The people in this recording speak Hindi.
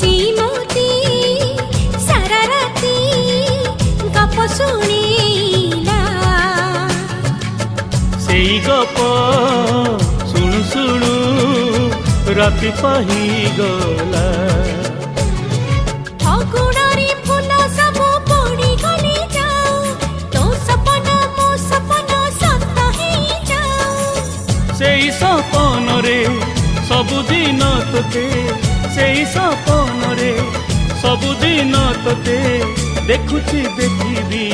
श्रीमती सारा राती गप शुणिला से गप शुणु शुणु राति पाही गला अगुणरी फूल सब पड़ी गली जाओ तो सपना मो सपना सत ही जाओ से सपन रे सबुदिन तोते से सपन रे सबुदिन तोते देखुची देखिबी।